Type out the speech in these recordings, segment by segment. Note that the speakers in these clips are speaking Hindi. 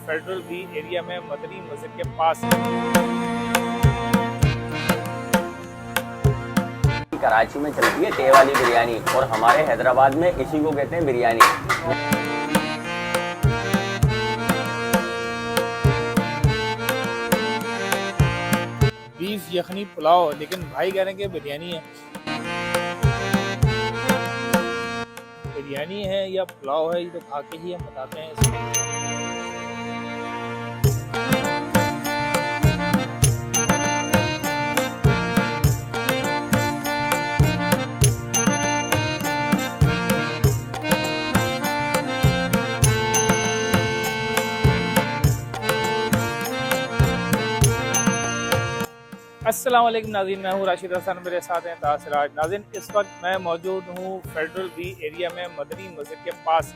फेडरल बी एरिया में मदनी मस्जिद के पास। कराची में चलती है टे वाली बिरयानी और हमारे हैदराबाद में इसी को कहते हैं बिरयानी। बीफ यखनी पुलाव, लेकिन भाई कह रहे हैं कि बिरयानी है। बिरयानी है या पुलाव है, ये तो खा के ही हम बताते हैं इसमें। अस्सलाम वालेकुम नाज़रीन, मैं हूँ राशिद हसन, मेरे साथ हैं तासराज। नाज़रीन, इस वक्त मैं मौजूद हूँ फेडरल बी एरिया में मदनी मस्जिद के पास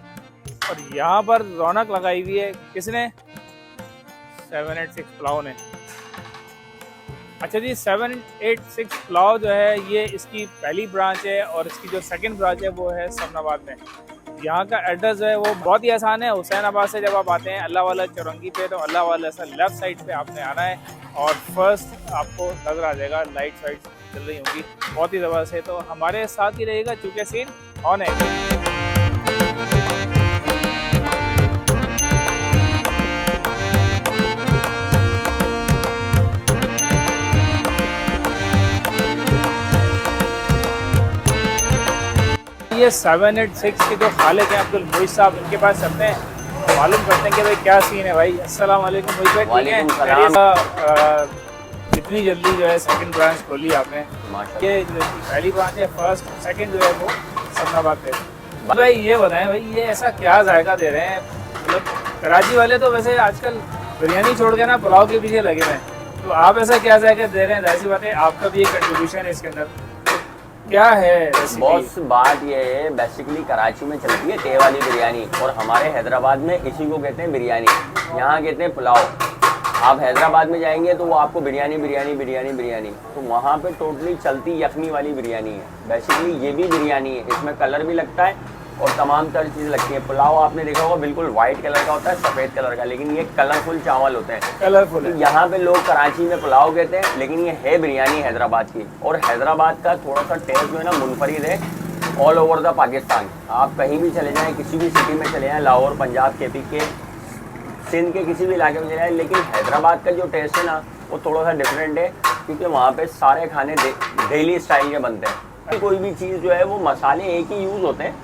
और यहाँ पर रौनक लगाई हुई है किसने? 786 पुलाव ने। अच्छा जी, 786 पुलाव जो है ये इसकी पहली ब्रांच है और इसकी जो सेकंड ब्रांच है वो है समनाबाद में। यहाँ का एड्रेस जो है वो बहुत ही आसान है। हुसैनाबाद से जब आप आते हैं अल्लाह वाला चौरंगी पे, तो अल्लाह वाला से लेफ़्ट साइड पे आपने आना है और फर्स्ट आपको नज़र आ जाएगा लाइट साइड चल रही होंगी, बहुत ही ज़बरदस्त है। तो हमारे साथ ही रहेगा चूँकि सीन ऑन है। ये 786 के जो खालिक हैं अब्दुल मोइज साहब, इनके पास चलते हैं, मालूम करते हैं कि भाई क्या सीन है। भाई अस्सलाम वालेकुम मोइज भाई, ठीक है? इतनी जल्दी जो है सेकंड ब्रांच खोली आपने, कि पहली ब्रांच है, फर्स्ट सेकंड जो है वो समनाबाद पे। भाई ये बताएं, भाई ये ऐसा क्या जायका दे रहे हैं? मतलब कराची वाले तो वैसे आजकल बिरयानी छोड़ के ना पुलाव के पीछे लगे हुए हैं, तो आप ऐसा क्या जायका दे रहे हैं? ऐसी बात है, आपका भी एक कंट्रीब्यूशन है इसके अंदर, क्या है बॉस? बात ये है, बेसिकली कराची में चलती है टे वाली बिरयानी और हमारे हैदराबाद में इसी को कहते हैं बिरयानी। यहाँ कहते हैं पुलाव। आप हैदराबाद में जाएंगे तो वो आपको बिरयानी बिरयानी बिरयानी बिरयानी, तो वहाँ पे टोटली चलती यखनी वाली बिरयानी है। बेसिकली ये भी बिरयानी है, इसमें कलर भी लगता है और तमाम तरह चीज़ें लगती हैं। पुलाव आपने देखा होगा बिल्कुल वाइट कलर का होता है, सफ़ेद कलर का, लेकिन ये कलरफुल चावल होते हैं। कलरफुल तो यहाँ पे लोग कराची में पुलाव कहते हैं, लेकिन ये है बिरयानी हैदराबाद की। और हैदराबाद का थोड़ा सा टेस्ट जो है ना मुनफरिद है ऑल ओवर द पाकिस्तान। आप कहीं भी चले जाएँ, किसी भी सिटी में चले जाएँ, लाहौर, पंजाब, KP के, सिंध के किसी भी इलाके में चले जाएँ, लेकिन हैदराबाद का जो टेस्ट है ना वो थोड़ा सा डिफरेंट है, क्योंकि वहाँ पे सारे खाने डेली स्टाइल के बनते हैं। कोई भी चीज़ जो है वो मसाले एक ही यूज़ होते हैं,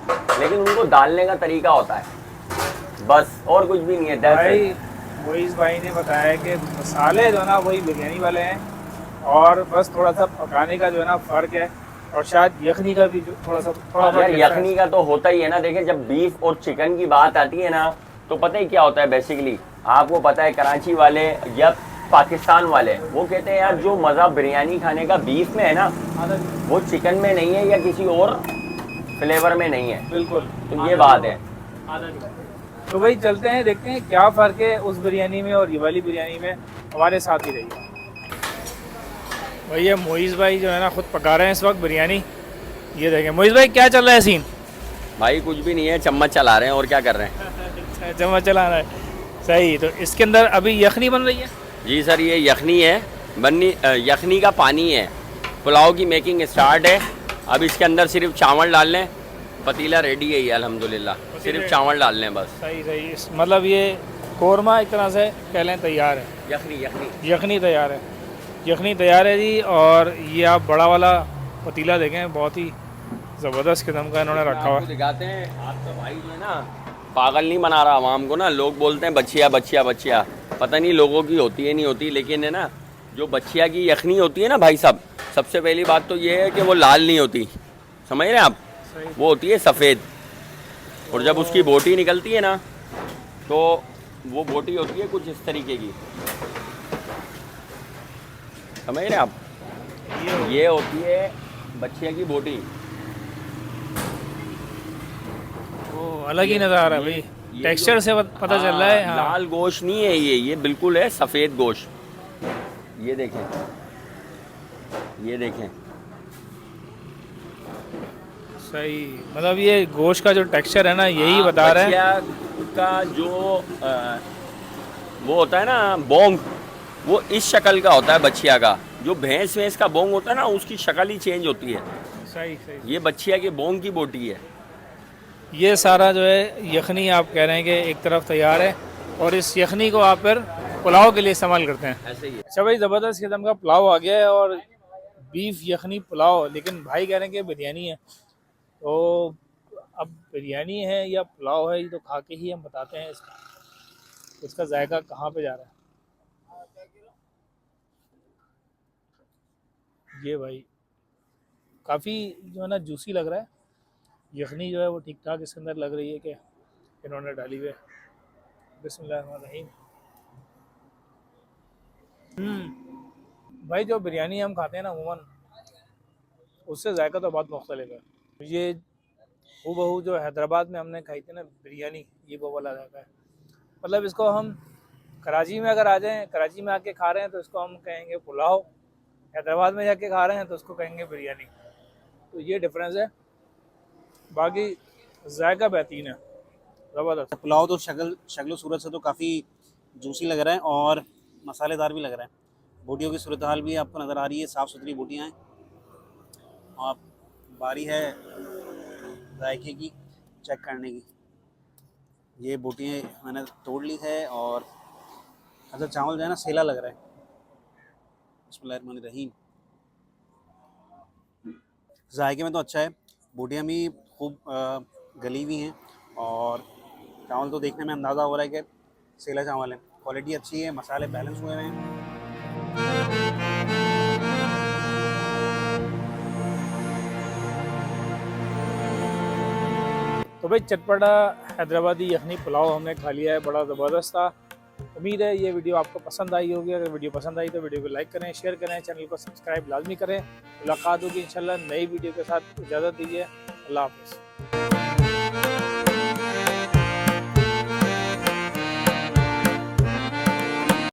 लेकिन उनको डालने का तरीका होता है, बस, और कुछ भी नहीं है। भाई मोइज भाई ने बताया कि मसाले जो है ना वही बिरयानी वाले हैं और बस थोड़ा सा पकाने का जो है ना फ़र्क है, और शायद यखनी का भी थोड़ा यार यखनी का तो होता ही है ना। देखें, जब बीफ और चिकन की बात आती है ना, तो पता ही क्या होता है बेसिकली, आपको पता है कराची वाले या पाकिस्तान वाले वो कहते हैं यार जो मज़ा बिरयानी खाने का बीफ में है ना वो चिकन में नहीं है या किसी और फ्लेवर में नहीं है। बिल्कुल, तो ये बात है। तो भाई चलते हैं, देखते हैं क्या फ़र्क है उस बिरयानी में और ये वाली बिरयानी में। हमारे साथ ही रहिए। भैया मोइज़ भाई जो है ना खुद पका रहे हैं इस वक्त बिरयानी। ये देखें मोइज़ भाई, क्या चल रहा है सीन? भाई कुछ भी नहीं है, चम्मच चला रहे हैं और क्या कर रहे हैं। चम्मच चला रहा है, सही। तो इसके अंदर अभी यखनी बन रही है? जी सर, ये यखनी है, यखनी का पानी है। पुलाव की मेकिंग स्टार्ट है। अब इसके अंदर सिर्फ चावल डाल लें, पतीला रेडी है ये अल्हम्दुलिल्लाह, सिर्फ चावल डाल लें बस। सही सही। मतलब ये कोरमा एक तरह से कह लें तैयार है। यखनी तैयार है, यखनी तैयार है जी। और ये आप बड़ा वाला पतीला देखें, बहुत ही ज़बरदस्त किस्म का इन्होंने रखा हुआ। दिखाते हैं, आपका भाई जो है ना पागल नहीं बना रहा आवाम को ना। लोग बोलते हैं बच्चिया बच्चिया बच्चिया, पता नहीं लोगों की होती है नहीं होती, लेकिन है ना जो बच्चिया की यखनी होती है ना भाई साहब, सबसे पहली बात तो ये है कि वो लाल नहीं होती, समझ रहे हैं आप, वो होती है सफ़ेद। और जब उसकी बोटी निकलती है ना तो वो बोटी होती है कुछ इस तरीके की, समझ रहे हैं आप, ये होती है बच्चिया की बोटी। अलग ही नज़र आ रहा है भाई, टेक्सचर से पता चल रहा है। लाल गोश्त नहीं है ये बिल्कुल है सफ़ेद गोश्त। ये देखें, ये देखें, सही। मतलब ये गोश्त का जो टेक्सचर है ना यही बता रहा है। का जो वो होता है ना बोंग, वो इस शक्ल का होता है बछिया का। जो भैंस का बोंग होता है ना, उसकी शक्ल ही चेंज होती है। सही सही। ये बछिया के बोंग की बोटी है। ये सारा जो है यखनी आप कह रहे हैं कि एक तरफ तैयार है और इस यखनी को आप फिर पुलाव के लिए इस्तेमाल करते हैं। ऐसे ही है। अच्छा भाई, ज़बरदस्त किस्म का पुलाव आ गया है और बीफ यखनी पुलाव, लेकिन भाई कह रहे हैं कि बिरयानी है। तो अब बिरयानी है या पुलाव है, ये तो खा के ही हम बताते हैं इसका जायका कहाँ पे जा रहा है। ये भाई काफ़ी जो है ना जूसी लग रहा है। यखनी जो है वो ठीक ठाक इसके अंदर लग रही है कि इन्होंने डाली हुई है। बिस्मिल्लाहिर्रहमानिर्रहीम। भाई जो बिरयानी हम खाते हैं ना अमूमन, उससे जायका तो बहुत मुख्तलिफ है। ये हूबहू जो हैदराबाद में हमने खाई थी ना बिरयानी, ये वो वाला जायका है। मतलब इसको हम कराची में अगर आ जाएं, कराची में आके खा रहे हैं तो इसको हम कहेंगे पुलाव, हैदराबाद में जाके खा रहे हैं तो उसको कहेंगे बिरयानी। तो ये डिफरेंस है, बाकी जायका बेहतरीन है, ज़बरदस्त। पुलाव तो शक्ल सूरत से तो काफ़ी जूसी लग रहा है और मसालेदार भी लग रहा है। बोटियों की सूरत हाल भी आपको नज़र आ रही है, साफ़ सुथरी बोटियाँ हैं। और बारी है जायके की चेक करने की। ये बोटियाँ मैंने तोड़ ली है और अच्छा चावल जो है ना सेला लग रहा है। बिस्मिल्लाहिर्रहमानिर्रहीम। जायके में तो अच्छा है, बोटियाँ भी खूब गली हुई हैं और चावल तो देखने में अंदाज़ा हो रहा है कि सेला चावल है। क्वालिटी अच्छी है, मसाले बैलेंस हुए हैं। तो भाई चटपटा हैदराबादी यखनी पुलाव हमने खा लिया है, बड़ा ज़बरदस्त था। उम्मीद है ये वीडियो आपको पसंद आई होगी। अगर वीडियो पसंद आई तो वीडियो को लाइक करें, शेयर करें, चैनल को सब्सक्राइब लाजमी करें। मुलाकात होगी इंशाल्लाह नई वीडियो के साथ। इजाज़त दीजिए, अल्लाह हाफ़िज़।